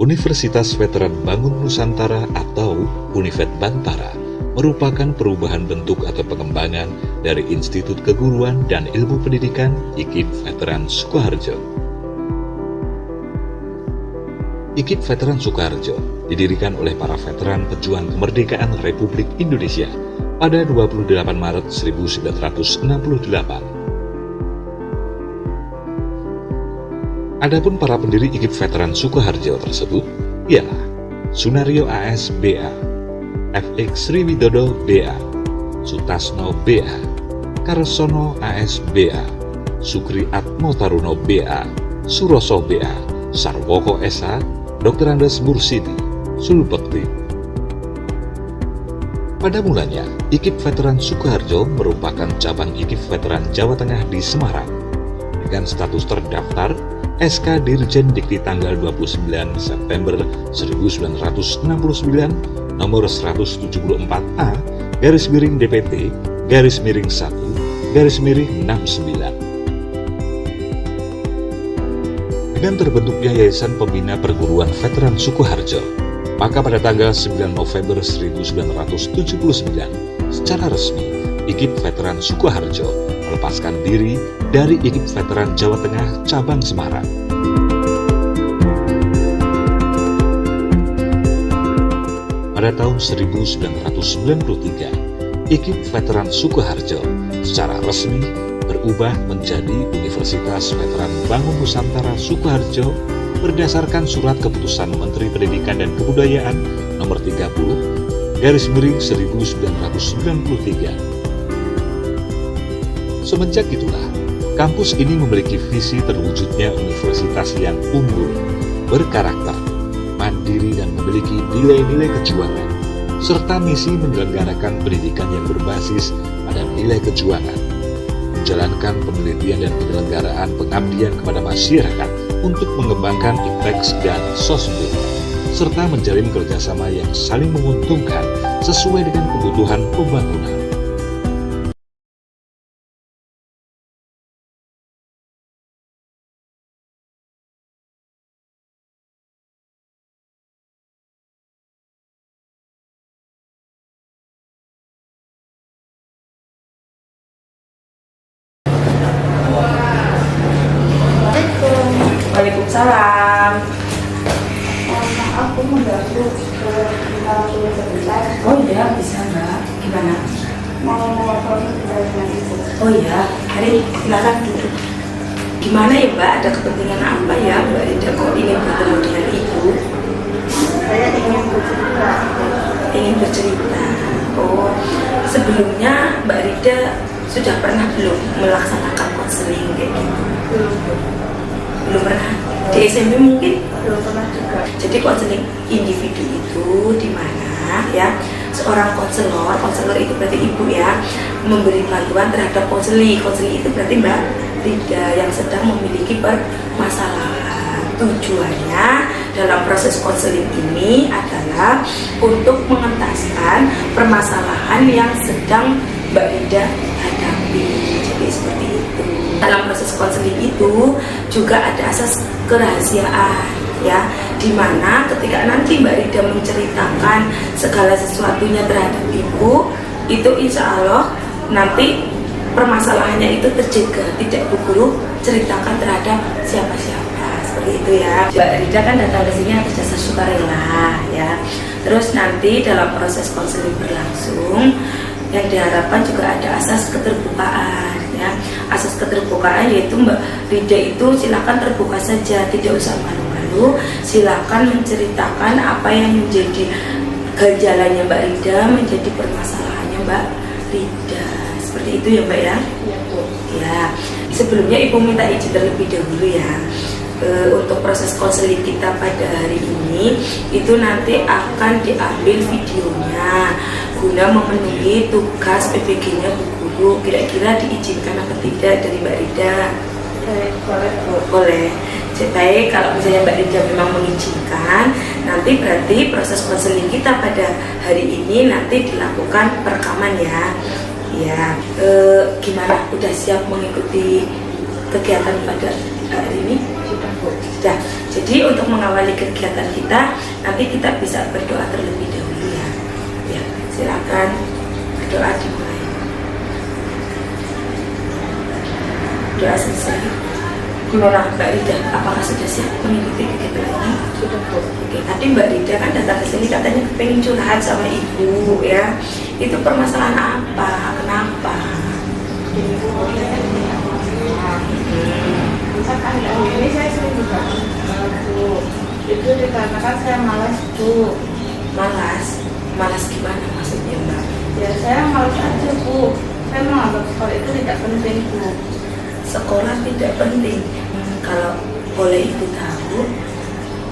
Universitas Veteran Bangun Nusantara atau Univet Bantara merupakan perubahan bentuk atau pengembangan dari Institut Keguruan dan Ilmu Pendidikan IKIP Veteran Sukoharjo. IKIP Veteran Sukoharjo didirikan oleh para veteran pejuang kemerdekaan Republik Indonesia pada 28 Maret 1968. Adapun para pendiri IKIP Veteran Sukoharjo tersebut ialah Sunario AS BA, FX Sriwidodo BA, Sutasno BA, Karsono AS BA, Sukri Atmo Taruno BA, Suroso BA, Sarwoko SA, Dr. Andes Mursidi, Sulbekti. Pada mulanya, IKIP Veteran Sukoharjo merupakan cabang IKIP Veteran Jawa Tengah di Semarang dengan status terdaftar SK Dirjen Dikti tanggal 29 September 1969 nomor 174A _ DPT _1 _ 69. Dengan terbentuknya Yayasan Pembina Perguruan Veteran Sukoharjo, maka pada tanggal 9 November 1979 secara resmi IKIP Veteran Sukoharjo melepaskan diri dari IKIP Veteran Jawa Tengah Cabang Semarang. Pada tahun 1993, IKIP Veteran Sukoharjo secara resmi berubah menjadi Universitas Veteran Bangun Nusantara Sukoharjo berdasarkan Surat Keputusan Menteri Pendidikan dan Kebudayaan Nomor 30 _ 1993. Semenjak itulah, kampus ini memiliki visi terwujudnya universitas yang unggul, berkarakter, mandiri dan memiliki nilai-nilai kejuangan, serta misi menyelenggarakan pendidikan yang berbasis pada nilai kejuangan, menjalankan penelitian dan penyelenggaraan pengabdian kepada masyarakat untuk mengembangkan IPTEX dan SOSBIN, serta menjalin kerjasama yang saling menguntungkan sesuai dengan kebutuhan pembangunan. Waalaikumsalam. Aku mengganggu kalau sudah sebentar. Oh iya, bisa Mbak. Gimana? Mau ngobrol dengan ibu. Oh iya, hari silakan duduk. Gimana ya Mbak? Ada kepentingan apa ya Mbak Rida kok ingin bertemu dengan Ibu? Saya ingin bercerita. Ingin bercerita. Oh, sebelumnya Mbak Rida sudah pernah belum melaksanakan konseling kayak gitu? Belum pernah. Di SMP mungkin Belum pernah juga. Jadi konseling individu itu di mana ya seorang konselor itu berarti ibu ya, memberi bantuan terhadap konseli itu berarti Mbak Rida yang sedang memiliki permasalahan. Tujuannya dalam proses konseling ini adalah untuk mengentaskan permasalahan yang sedang Mbak Rida hadapi. Jadi seperti itu. Dalam proses konseling itu juga ada asas kerahasiaan ya, dimana ketika nanti Mbak Rida menceritakan segala sesuatunya terhadap Ibu, itu insya Allah nanti permasalahannya itu terjaga, tidak Bu Guru ceritakan terhadap siapa-siapa, seperti itu ya. Mbak Rida kan datang ke sini atas dasar sukarela ya. Terus nanti dalam proses konseling berlangsung yang diharapkan juga ada asas keterbukaan ya. Asas keterbukaan yaitu Mbak Rida itu silakan terbuka saja, tidak usah malu-malu, silakan menceritakan apa yang menjadi ganjalannya Mbak Rida, menjadi permasalahannya Mbak Rida. Seperti itu ya Mbak ya? Iya Bu. Ya, sebelumnya Ibu minta izin terlebih dahulu ya. Untuk proses konseling kita pada hari ini itu nanti akan diambil videonya guna memenuhi tugas PPG-nya Bu Guru. Kira-kira diizinkan apa tidak dari Mbak Rida? Boleh Bu. Boleh. Jadi kalau misalnya Mbak Rida memang mengizinkan, nanti berarti proses konseling kita pada hari ini nanti dilakukan perekaman ya. Ya, gimana? Udah siap mengikuti kegiatan pada hari ini? Sudah Bu. Sudah. Jadi untuk mengawali kegiatan kita, nanti kita bisa berdoa terlebih dahulu ya. Ya, silakan berdoa dimulai. Doa selesai. Gimana Mbak Rida? Apakah sudah siap mengikuti kegiatan ini? Sudah Bu. Oke, tadi Mbak Rida kan datang ke sini katanya pengen curhat sama ibu ya. Itu permasalahan apa? Kenapa? Jadi Bu, saya punya masalah. Misalkan ini saya sering juga Bu. Itu dikarenakan saya malas Bu. Malas gimana maksudnya Mbak? Ya saya malas aja Bu. Saya menganggap sekolah itu tidak penting Bu. Sekolah tidak penting. Kalau boleh ibu tahu,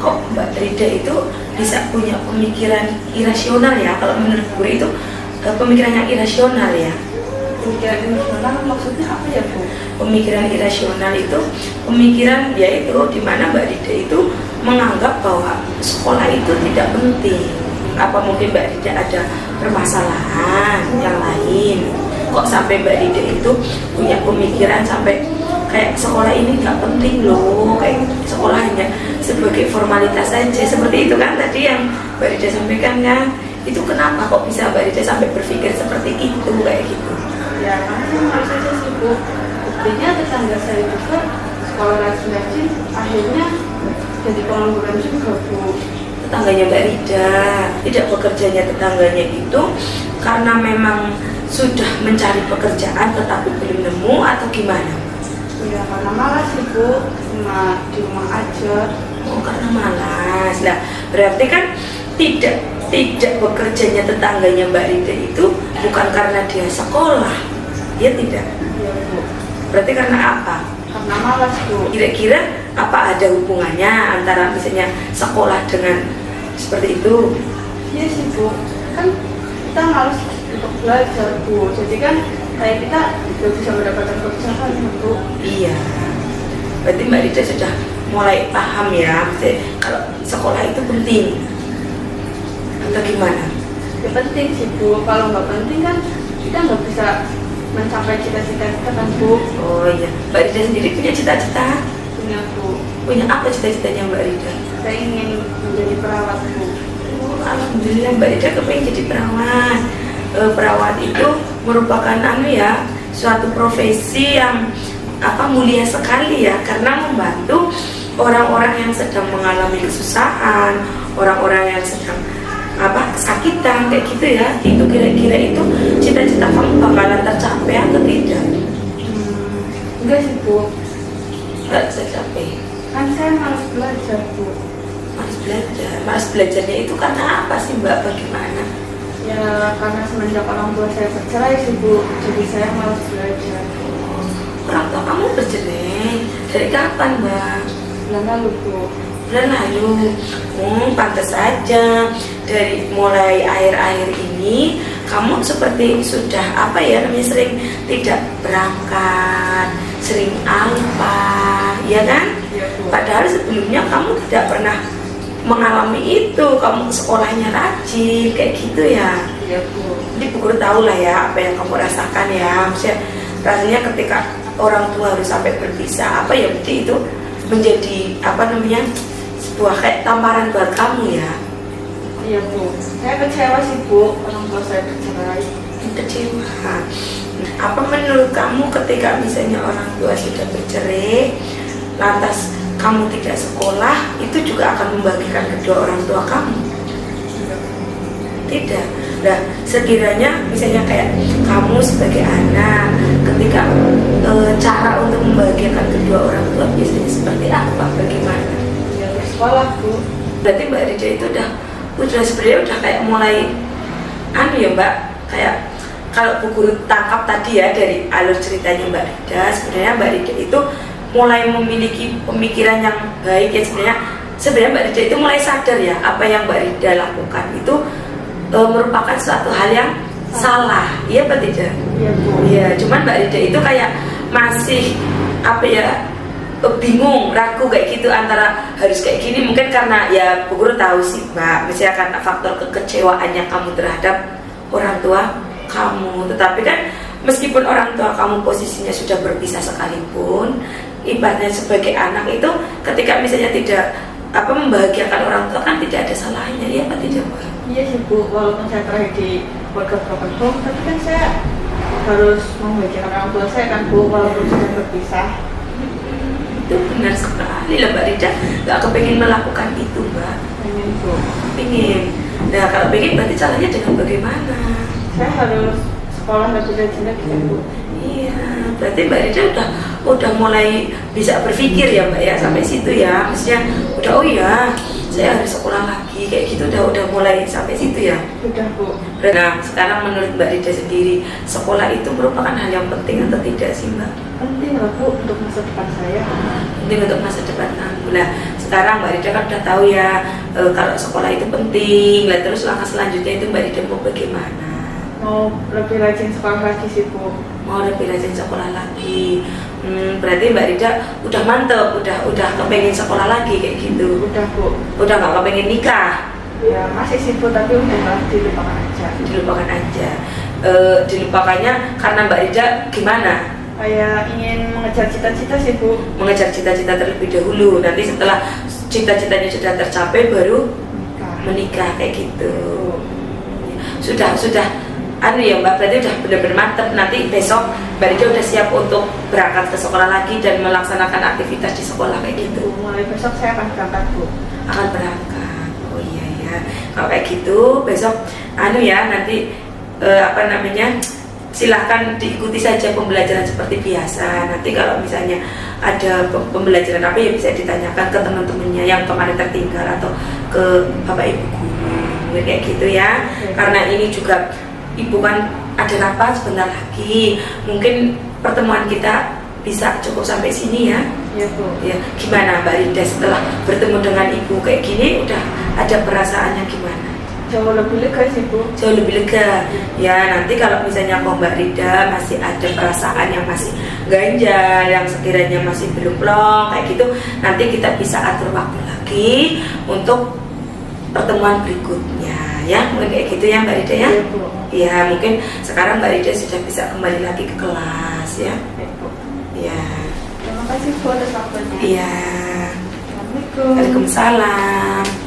kok Mbak Rida itu bisa punya pemikiran irasional ya? Kalau menurut gue itu pemikiran yang irasional ya. Pemikiran emosional maksudnya apa ya Bu? Pemikiran irasional itu pemikiran yaitu di mana Mbak Rida itu menganggap bahwa sekolah itu tidak penting. Apa mungkin Mbak Rida ada permasalahan yang lain? Kok sampai Mbak Rida itu punya pemikiran sampai kayak sekolah ini nggak penting loh, kayak sekolah hanya sebagai formalitas saja, seperti itu kan tadi yang Mbak Rida sampaikan kan? Itu kenapa kok bisa Mbak Rida sampai berpikir seperti itu kayak gitu? Ya karena saya malas aja sih Bu. Buktinya tetangga saya juga sekolah rajin-rajin akhirnya jadi pengangguran juga Bu. Tetangganya Mbak Rida tidak bekerjanya tetangganya itu karena memang sudah mencari pekerjaan tetapi belum nemu atau gimana? Ya karena malas sih Bu, cuma di rumah aja. Oh karena malas. Nah berarti kan tidak bekerjanya tetangganya Mbak Rida itu bukan karena dia sekolah, ya tidak? Iya Bu. Berarti karena apa? Karena malas Bu. Kira-kira apa ada hubungannya antara misalnya sekolah dengan seperti itu? Iya sih Bu, kan kita malas untuk belajar Bu. Jadi kan kayak kita tidak bisa mendapatkan pekerjaan ya Bu. Iya. Berarti Mbak Rida sudah mulai paham ya, maksudnya kalau sekolah itu penting atau gimana? Ya penting sih Bu, kalau nggak penting kan kita nggak bisa mencapai cita-cita kita kan Bu. Oh iya, Mbak Rida sendiri punya cita-cita? Punya Bu, Punya apa cita-citanya Mbak Rida? saya ingin menjadi perawat Bu. Oh, alhamdulillah Mbak Rida kepengen jadi perawat. Perawat itu merupakan suatu profesi yang mulia sekali ya, karena membantu orang-orang yang sedang mengalami kesusahan, orang-orang yang sedang kesakitan kayak gitu ya. Itu kira-kira itu cita-cita kamu bakalan tercapai atau tidak? Enggak sih Bu, Nggak tercapai. kan saya malas belajar Bu. Malas belajarnya itu karena apa sih Mbak? Bagaimana? Ya karena semenjak orang tua saya bercerai sih Bu, jadi saya malas belajar. Orang tua kamu bercerai dari kapan Mbak? Bulan lalu Bu. Bulan lalu. Pantas saja dari mulai akhir-akhir ini kamu seperti sudah sering tidak berangkat, sering alpa, ya kan? Iya Bu. Padahal sebelumnya kamu tidak pernah mengalami itu, kamu sekolahnya rajin kayak gitu ya. Iya Bu. Jadi Bu Guru tahu lah ya apa yang kamu rasakan ya. Maksudnya rasanya ketika orang tua harus sampai berpisah, berarti itu menjadi sebuah kayak tamparan buat kamu ya. Iya Bu, saya kecewa sih Bu, orang tua saya bercerai. Kecewa. Apa menurut kamu ketika misalnya orang tua sudah bercerai, lantas kamu tidak sekolah, itu juga akan membagikan kedua orang tua kamu? Tidak. Nah, sekiranya misalnya kayak kamu sebagai anak, ketika cara untuk membahagiakan kedua orang tua biasanya seperti apa? Bagaimana? Ya sekolah Bu. Berarti Mbak Rida itu sebenarnya udah kayak mulai ya Mbak, kayak kalau Bu Guru tangkap tadi ya dari alur ceritanya Mbak Rida, sebenarnya Mbak Rida itu mulai memiliki pemikiran yang baik ya. Sebenarnya Mbak Rida itu mulai sadar ya apa yang Mbak Rida lakukan itu merupakan suatu hal yang salah, iya apa tidak? Iya Bu. Iya, cuman Mbak Rida itu kayak masih bingung, ragu kayak gitu antara harus kayak gini. Mungkin karena ya Bu Guru tahu sih Mbak, misalnya karena faktor kekecewaannya kamu terhadap orang tua kamu. Tetapi kan meskipun orang tua kamu posisinya sudah berpisah sekalipun, ibaratnya sebagai anak itu ketika misalnya tidak membahagiakan orang tua kan tidak ada salahnya, ya Pak tidak Mbak? Iya sih Bu, walaupun saya terakhir di keluarga broken home, tapi kan saya harus membahagiakan orang tua saya kan Bu, walaupun sudah berpisah. Itu benar sekali lah Mbak Rida, nggak kepengen melakukan itu Mbak. Pengen Bu. Pengen. Nah kalau pengen berarti caranya dengan bagaimana? Saya harus sekolah lebih rajin lagi kan Bu. Iya, berarti Mbak Rida udah mulai bisa berpikir ya Mbak ya sampai situ ya, maksudnya udah oh iya saya harus sekolah lagi kayak gitu, udah mulai sampai situ ya. Sudah Bu. Nah sekarang menurut Mbak Rida sendiri sekolah itu merupakan hal yang penting atau tidak sih Mbak? Penting lah Bu untuk masa depan saya. Penting untuk masa depan kamu. Nah sekarang Mbak Rida kan udah tahu ya kalau sekolah itu penting. Lah terus langkah selanjutnya itu Mbak Rida mau bagaimana? Mau lebih rajin sekolah lagi sih Bu. Mau lebih rajin sekolah lagi. Berarti Mbak Rida udah mantep, udah kepengen sekolah lagi kayak gitu. Udah Bu. Udah nggak kepengen nikah? Ya masih sih Bu, tapi udah dilupakan aja. Dilupakan aja. Dilupakannya karena Mbak Rida gimana? Kayak ingin mengejar cita-cita sih Bu. Mengejar cita-cita terlebih dahulu. Nanti setelah cita-citanya sudah tercapai baru menikah kayak gitu. Sudah ya Mbak, berarti udah benar-benar mantep. Nanti besok Mbak Rida udah siap untuk berangkat ke sekolah lagi dan melaksanakan aktivitas di sekolah kayak gitu. Mulai besok saya akan berangkat Bu. Akan berangkat. Oh iya ya. Kalau kayak gitu besok nanti silahkan diikuti saja pembelajaran seperti biasa. Nanti kalau misalnya ada pembelajaran apa ya bisa ditanyakan ke teman-temannya yang kemarin tertinggal atau ke Bapak Ibu guru kayak gitu ya. Karena ini juga Ibu kan ada rapat sebentar lagi, mungkin pertemuan kita bisa cukup sampai sini ya. Iya Bu. Ya, gimana Mbak Rida setelah bertemu dengan Ibu kayak gini udah ada perasaannya gimana? Jauh lebih lega sih Bu. Jauh lebih lega. Ya nanti kalau misalnya Mbak Rida masih ada perasaan yang masih ganjal, yang sekiranya masih belum plong kayak gitu, nanti kita bisa atur waktu lagi untuk pertemuan berikutnya ya, mungkin kayak gitu ya Mbak Rida ya. Iya Bu. Ya mungkin sekarang Mbak Rida sudah bisa kembali lagi ke kelas ya. Iya Bu. Ya. Terima kasih Bu atas waktunya. Iya. Assalamualaikum. Waalaikumsalam.